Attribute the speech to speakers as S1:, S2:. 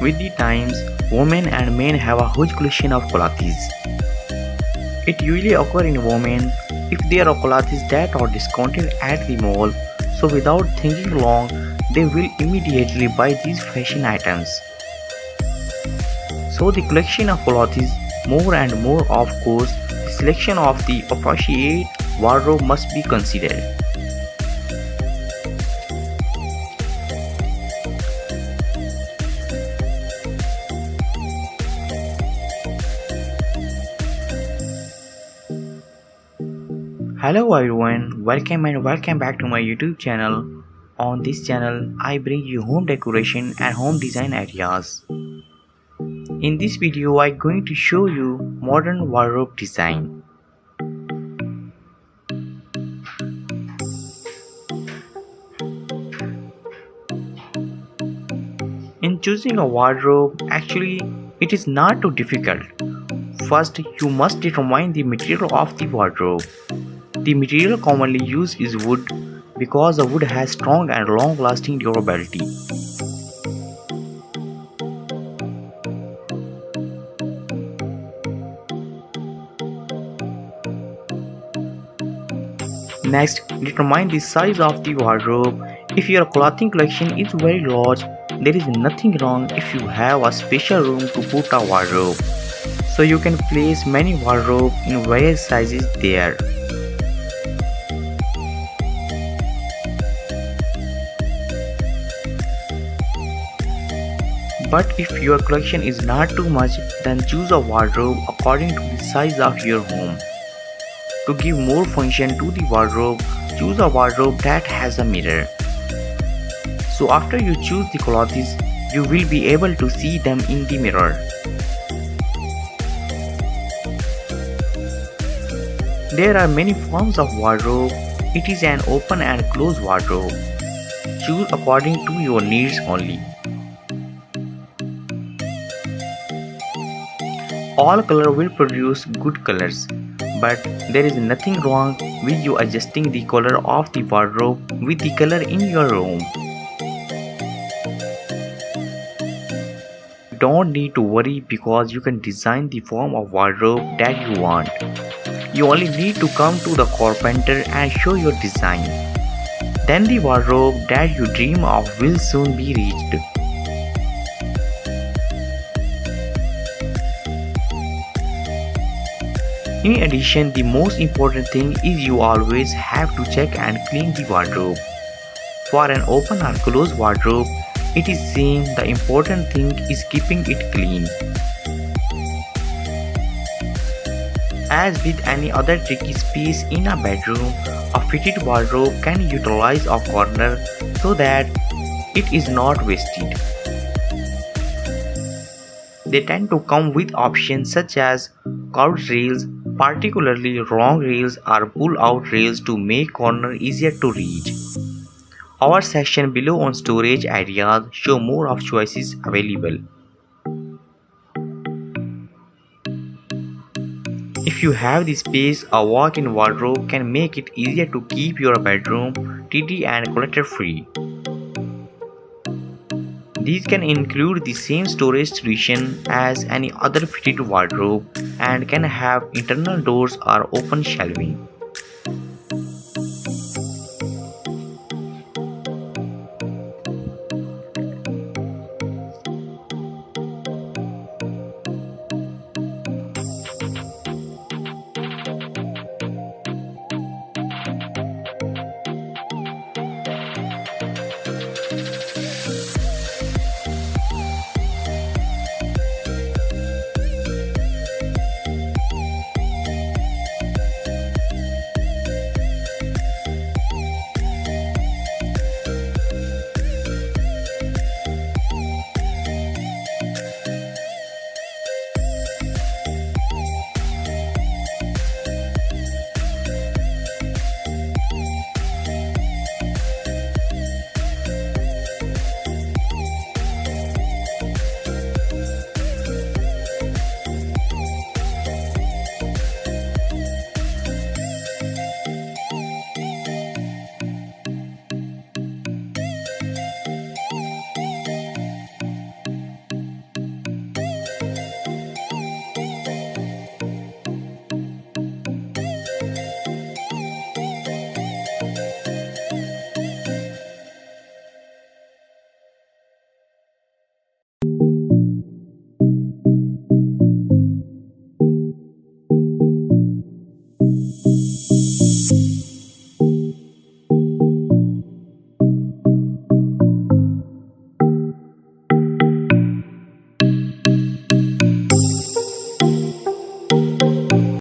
S1: With the times, women and men have a huge collection of clothes. It usually occurs in women if there are clothes that are discounted at the mall, so without thinking long, they will immediately buy these fashion items. So the collection of clothes, more and more of course, the selection of the appropriate wardrobe must be considered. Hello everyone, welcome back to my YouTube channel. On this channel, I bring you home decoration and home design ideas. In this video, I'm going to show you modern wardrobe design. In choosing a wardrobe, actually, it is not too difficult. First, you must determine the material of the wardrobe. The material commonly used is wood because the wood has strong and long-lasting durability. Next, determine the size of the wardrobe. If your clothing collection is very large, there is nothing wrong if you have a special room to put a wardrobe. So you can place many wardrobes in various sizes there. But if your collection is not too much, then choose a wardrobe according to the size of your home. To give more function to the wardrobe, choose a wardrobe that has a mirror. So after you choose the clothes, you will be able to see them in the mirror. There are many forms of wardrobe. It is an open and closed wardrobe. Choose according to your needs only. All color will produce good colors, but there is nothing wrong with you adjusting the color of the wardrobe with the color in your room. You don't need to worry because you can design the form of wardrobe that you want. You only need to come to the carpenter and show your design. Then the wardrobe that you dream of will soon be reached. In addition, the most important thing is you always have to check and clean the wardrobe. For an open or closed wardrobe, it is same. The important thing is keeping it clean. As with any other tricky space in a bedroom, a fitted wardrobe can utilize a corner so that it is not wasted. They tend to come with options such as curved rails, particularly long rails or pull-out rails to make corner easier to reach. Our section below on storage areas show more of choices available. If you have the space, a walk-in wardrobe can make it easier to keep your bedroom tidy and clutter-free. These can include the same storage solution as any other fitted wardrobe and can have internal doors or open shelving.